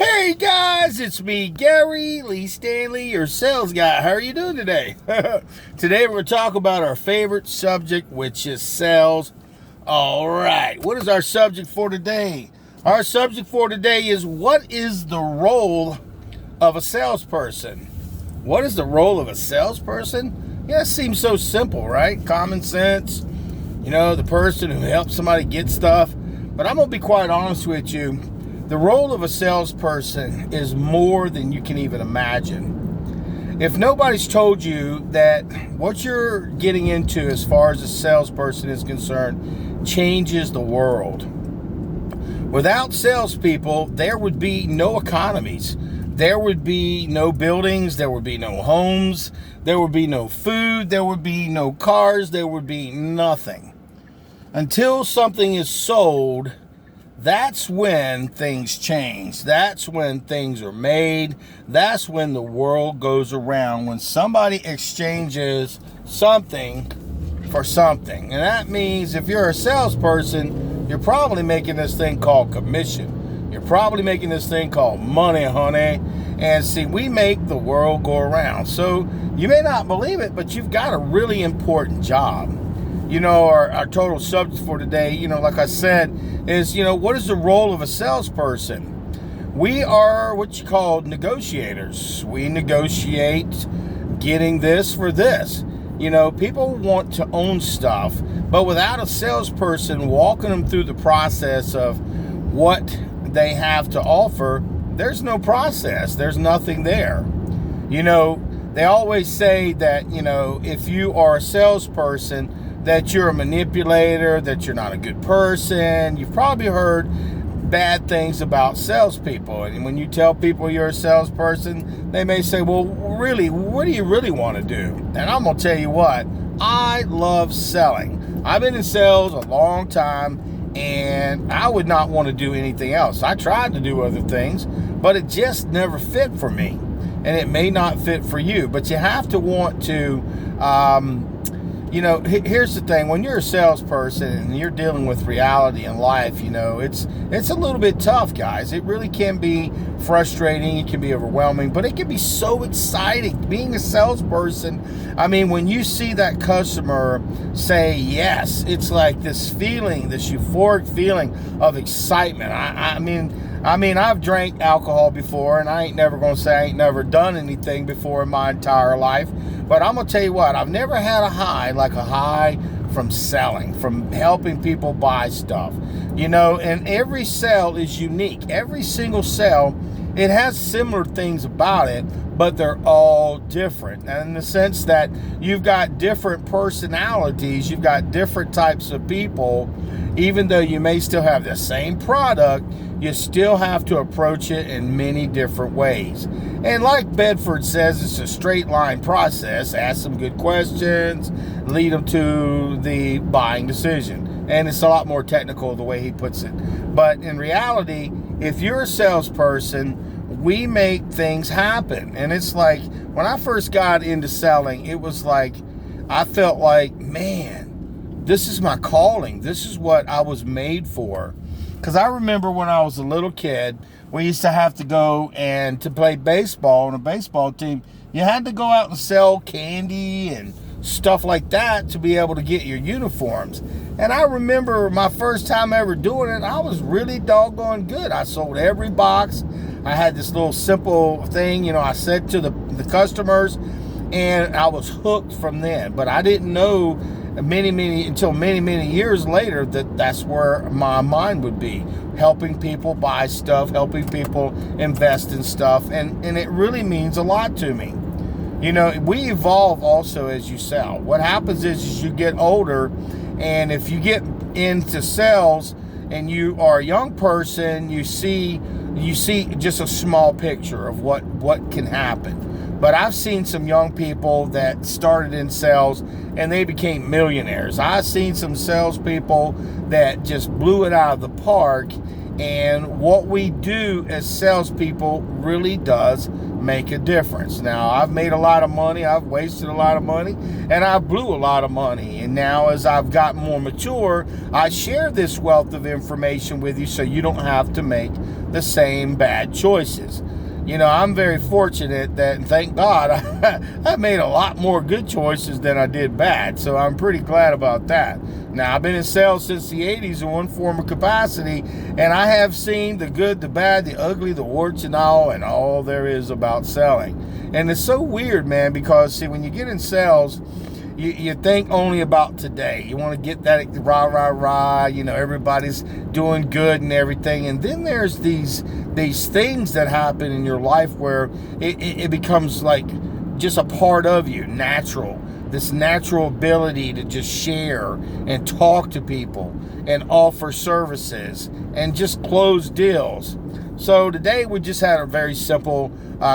Hey guys, it's me, Gary Lee Stanley, your sales guy. How are you doing today? Today we're going to talk about our favorite subject, which is sales. All right, what is our subject for today? Our subject for today is, what is the role of a salesperson? What is the role of a salesperson? Yeah, it seems so simple, right? Common sense. The person who helps somebody get stuff. But I'm going to be quite honest with you. The role of a salesperson is more than you can even imagine. If nobody's told you that what you're getting into as far as a salesperson is concerned changes the world. Without salespeople, there would be no economies. There would be no buildings. There would be no homes. There would be no food. There would be no cars. There would be nothing. Until something is sold, that's when things change. That's when things are made. That's when the world goes around. When somebody exchanges something for something. And that means if you're a salesperson, you're probably making this thing called commission. You're probably making this thing called money, honey. And see, we make the world go around. So you may not believe it, but you've got a really important job. Our total subject for today, like I said, is, what is the role of a salesperson? We are what you call negotiators. We negotiate getting this for this. People want to own stuff, but without a salesperson walking them through the process of what they have to offer, there's no process. There's nothing there. They always say that, if you are a salesperson, that you're a manipulator, that you're not a good person. You've probably heard bad things about salespeople. And when you tell people you're a salesperson, they may say, well, really, what do you really want to do? And I'm going to tell you what, I love selling. I've been in sales a long time, and I would not want to do anything else. I tried to do other things, but it just never fit for me. And it may not fit for you, but you have to want to, here's the thing. When you're a salesperson and you're dealing with reality in life, it's a little bit tough, guys. It really can be frustrating. It can be overwhelming, but it can be so exciting. Being a salesperson, when you see that customer say yes, it's like this feeling, this euphoric feeling of excitement. I've drank alcohol before, and I ain't never going to say I ain't never done anything before in my entire life. But I'm going to tell you what, I've never had a high like a high from selling, from helping people buy stuff. And every sale is unique. Every single sale, it has similar things about it, but they're all different. And in the sense that you've got different personalities, you've got different types of people. Even though you may still have the same product, you still have to approach it in many different ways. And like Bedford says, it's a straight line process. Ask some good questions, lead them to the buying decision. And it's a lot more technical the way he puts it. But in reality, if you're a salesperson, we make things happen. And it's like, when I first got into selling, it was like, I felt like, man, this is my calling. This is what I was made for. Because I remember when I was a little kid, we used to have to go and to play baseball on a baseball team. You had to go out and sell candy and stuff like that to be able to get your uniforms. And I remember my first time ever doing it, I was really doggone good. I sold every box. I had this little simple thing, I said to the customers, and I was hooked from then. But I didn't know until many years later that's where my mind would be, helping people buy stuff, helping people invest in stuff, and it really means a lot to me. We evolve also as you sell. What happens is you get older, and if you get into sales and you are a young person, you see just a small picture of what can happen. But I've seen some young people that started in sales and they became millionaires. I've seen some salespeople that just blew it out of the park And what we do as salespeople really does make a difference. Now, I've made a lot of money, I've wasted a lot of money, and I blew a lot of money. And now, as I've gotten more mature, I share this wealth of information with you so you don't have to make the same bad choices. You know, I'm very fortunate that, and thank God, I made a lot more good choices than I did bad. So I'm pretty glad about that. Now, I've been in sales since the 80s in one form of capacity, and I have seen the good, the bad, the ugly, the warts and all there is about selling. And it's so weird, man, because, see, when you get in sales, you think only about today. You want to get that rah, rah, rah, you know, everybody's doing good and everything. And then there's these things that happen in your life where it becomes like just a part of you, natural. This natural ability to just share and talk to people and offer services and just close deals. So today we just had a very simple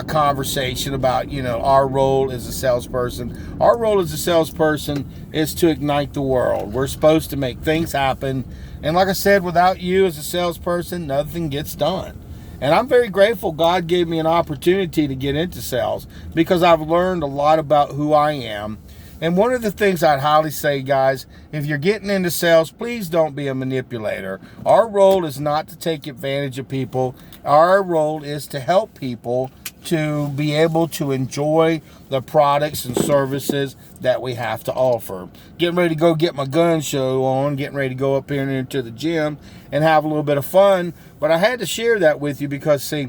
conversation about, you know, our role as a salesperson. Our role as a salesperson is to ignite the world. We're supposed to make things happen. And like I said, without you as a salesperson, nothing gets done. And I'm very grateful God gave me an opportunity to get into sales because I've learned a lot about who I am. And one of the things I'd highly say, guys, if you're getting into sales, please don't be a manipulator. Our role is not to take advantage of people. Our role is to help people to be able to enjoy the products and services that we have to offer. Getting ready to go get my gun show on, getting ready to go up here into the gym and have a little bit of fun. But I had to share that with you because, see,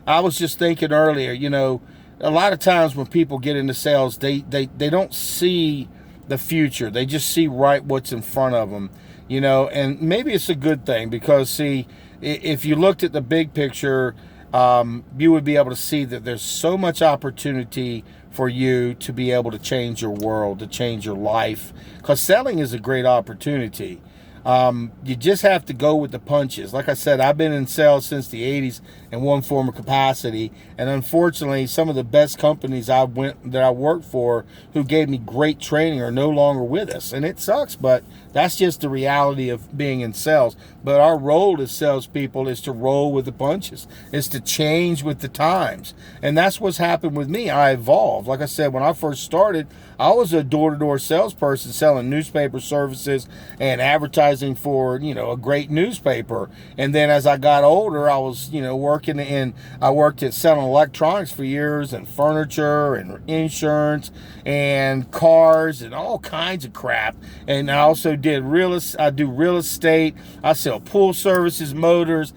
I was just thinking earlier, you know, a lot of times when people get into sales, they don't see the future. They just see right what's in front of them, you know, and maybe it's a good thing because, see, if you looked at the big picture, you would be able to see that there's so much opportunity for you to be able to change your world, to change your life, because selling is a great opportunity. You just have to go with the punches. Like I said, I've been in sales since the 80s in one form of capacity. And unfortunately, some of the best companies that I worked for who gave me great training are no longer with us. And it sucks, but that's just the reality of being in sales. But our role as salespeople is to roll with the punches, is to change with the times. And that's what's happened with me. I evolved. Like I said, when I first started, I was a door-to-door salesperson selling newspaper services and advertising for, you know, a great newspaper. And then as I got older, I was, you know, I worked at selling electronics for years and furniture and insurance and cars and all kinds of crap. And I also do real estate. I sell pool services, motors,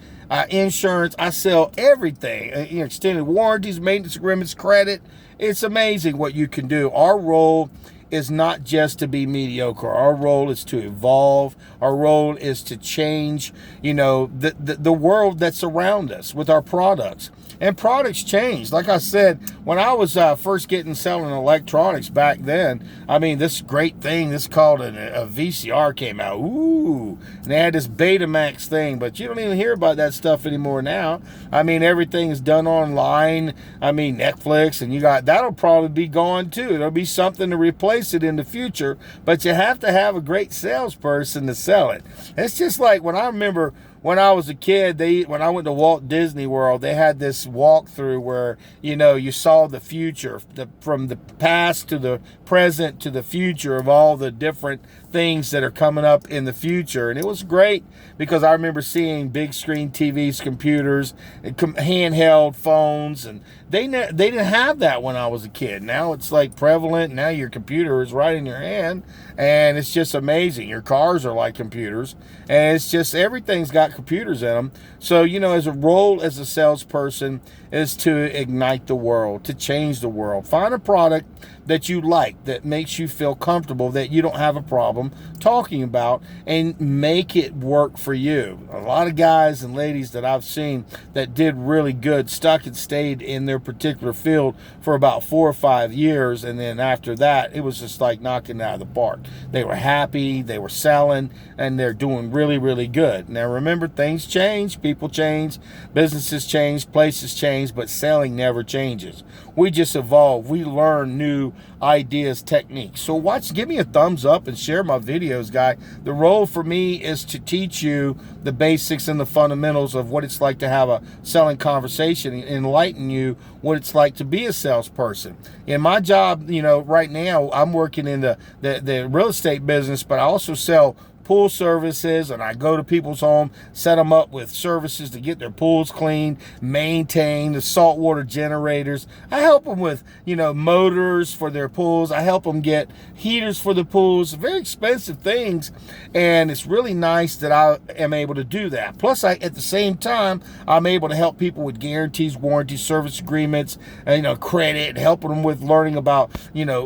insurance. I sell everything, extended warranties, maintenance agreements, credit. It's amazing what you can do. Our role is not just to be mediocre. Our role is to evolve. Our role is to change, you know, the world that's around us with our products. And products change. Like I said, when I was first selling electronics back then, I mean, this great thing, this called a VCR came out. Ooh, and they had this Betamax thing, but you don't even hear about that stuff anymore now. I mean, everything is done online. I mean, Netflix, and that'll probably be gone too. There'll be something to replace it in the future, but you have to have a great salesperson to sell it. It's just like when I remember when I was a kid, when I went to Walt Disney World, they had this walkthrough where, you know, you saw the future, from the past to the present to the future of all the different things that are coming up in the future. And it was great because I remember seeing big screen TVs, computers, handheld phones, and they didn't have that when I was a kid. Now it's like prevalent. Now your computer is right in your hand, and it's just amazing. Your cars are like computers, and it's just everything's got computers in them. So, you know, as a role as a salesperson is to ignite the world, to change the world. Find a product that you like, that makes you feel comfortable, that you don't have a problem talking about, and make it work for you. A lot of guys and ladies that I've seen that did really good stuck and stayed in their particular field for about 4 or 5 years, and then after that it was just like knocking it out of the park. They were happy, they were selling, and they're doing really, really good. Now remember, remember, things change, people change, businesses change, places change, but selling never changes. We just evolve. We learn new ideas, techniques. So give me a thumbs up and share my videos, guy. The role for me is to teach you the basics and the fundamentals of what it's like to have a selling conversation, and enlighten you what it's like to be a salesperson. In my job, right now, I'm working in the real estate business, but I also sell pool services, and I go to people's home, set them up with services to get their pools cleaned, maintain the saltwater generators. I help them with, motors for their pools. I help them get heaters for the pools, very expensive things, and it's really nice that I am able to do that. Plus, at the same time, I'm able to help people with guarantees, warranties, service agreements, credit, helping them with learning about,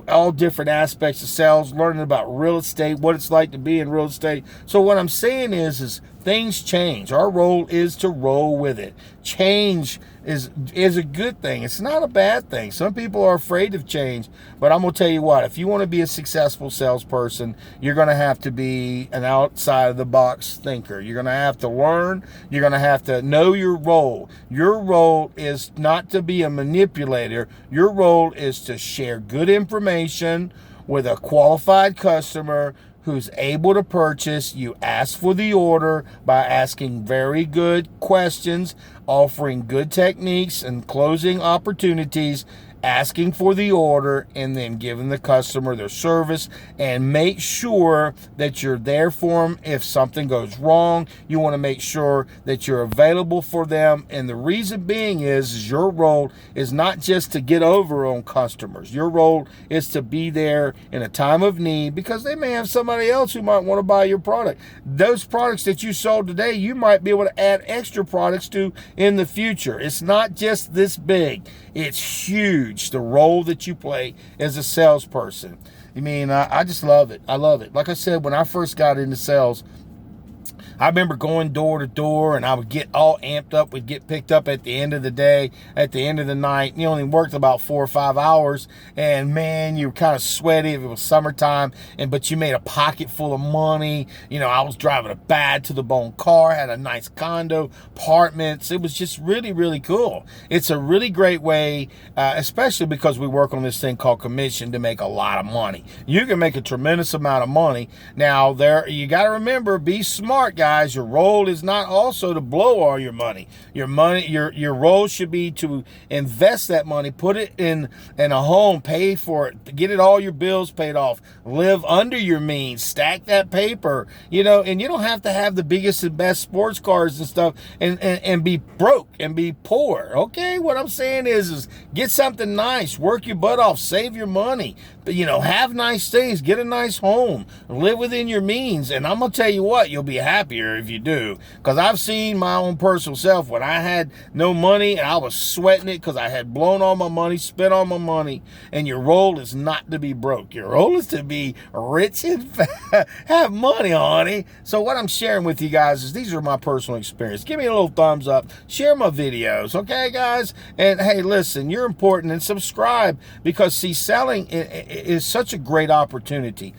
all different aspects of sales, learning about real estate, what it's like to be in real estate. So what I'm saying is things change. Our role is to roll with it. Change is a good thing. It's not a bad thing. Some people are afraid of change, but I'm going to tell you what, if you want to be a successful salesperson, you're going to have to be an outside of the box thinker. You're going to have to learn. You're going to have to know your role. Your role is not to be a manipulator. Your role is to share good information with a qualified customer who's able to purchase. You ask for the order by asking very good questions, offering good techniques and closing opportunities, asking for the order, and then giving the customer their service, and make sure that you're there for them if something goes wrong. You want to make sure that you're available for them, and the reason being is your role is not just to get over on customers. Your role is to be there in a time of need, because they may have somebody else who might want to buy your product. Those products that you sold today, you might be able to add extra products to in the future. It's not just this big. It's huge, the role that you play as a salesperson. I just love it. I love it. Like I said, when I first got into sales, I remember going door to door, and I would get all amped up. We'd get picked up at the end of the day, at the end of the night. You only worked about 4 or 5 hours, and man, you were kind of sweaty if it was summertime, but you made a pocket full of money. I was driving a bad to the bone car, had a nice condo, apartments. It was just really, really cool. It's a really great way, especially because we work on this thing called commission, to make a lot of money. You can make a tremendous amount of money. Now, you got to remember, be smart, guys. Your role is not also to blow all your money. Your role should be to invest that money, put it in a home, pay for it, get all your bills paid off, live under your means, stack that paper, and you don't have to have the biggest and best sports cars and stuff and be broke and be poor. Okay, what I'm saying is get something nice, work your butt off, save your money, but have nice things, get a nice home, live within your means, and I'm gonna tell you what, you'll be happier if you do, because I've seen my own personal self when I had no money and I was sweating it because I had blown all my money, spent all my money. And your role is not to be broke. Your role is to be rich and have money, honey. So what I'm sharing with you guys is these are my personal experience. Give me a little thumbs up, share my videos, okay, guys? And hey, listen, you're important, and subscribe, because see, selling is such a great opportunity.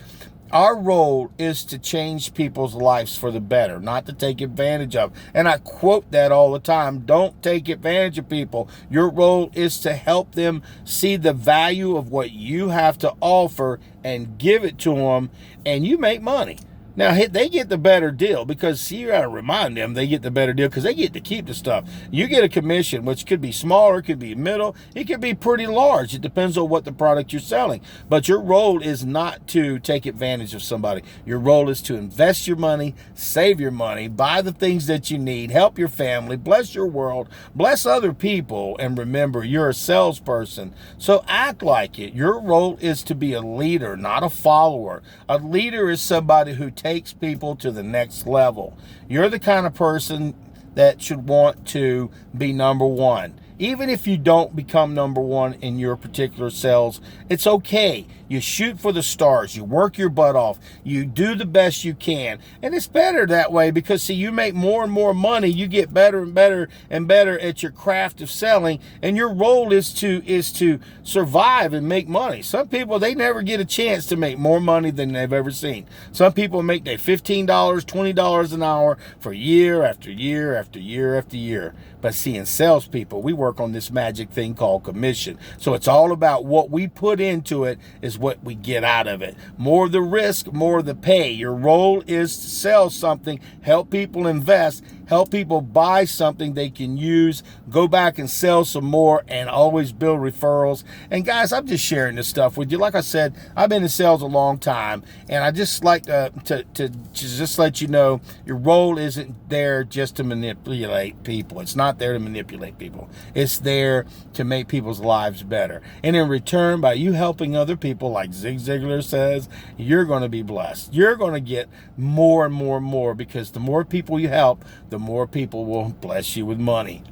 Our role is to change people's lives for the better, not to take advantage of. And I quote that all the time. Don't take advantage of people. Your role is to help them see the value of what you have to offer and give it to them, and you make money. Now, they get the better deal, because see, you got to remind them they get the better deal because they get to keep the stuff. You get a commission, which could be smaller, could be middle, it could be pretty large. It depends on what the product you're selling. But your role is not to take advantage of somebody. Your role is to invest your money, save your money, buy the things that you need, help your family, bless your world, bless other people, and remember, you're a salesperson. So act like it. Your role is to be a leader, not a follower. A leader is somebody who takes people to the next level. You're the kind of person that should want to be number one. Even if you don't become number one in your particular sales, it's okay. You shoot for the stars. You work your butt off. You do the best you can. And it's better that way because, see, you make more and more money. You get better and better and better at your craft of selling. And your role is to survive and make money. Some people, they never get a chance to make more money than they've ever seen. Some people make their $15, $20 an hour for year after year after year after year. But see, in salespeople, we work on this magic thing called commission. So it's all about what we put into it is what we get out of it. More the risk, more the pay. Your role is to sell something, help people invest, help people buy something they can use, go back and sell some more, and always build referrals. And guys, I'm just sharing this stuff with you. Like I said, I've been in sales a long time, and I just like to just let you know your role isn't there just to manipulate people. It's not there to manipulate people. It's there to make people's lives better. And in return, by you helping other people, like Zig Ziglar says, you're going to be blessed. You're going to get more and more and more, because the more people you help, the more people will bless you with money.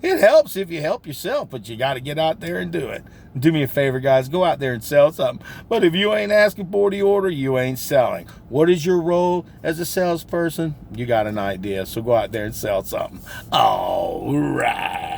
It helps if you help yourself, but you got to get out there and do it. Do me a favor, guys. Go out there and sell something. But if you ain't asking for the order, you ain't selling. What is your role as a salesperson? You got an idea, so go out there and sell something. All right.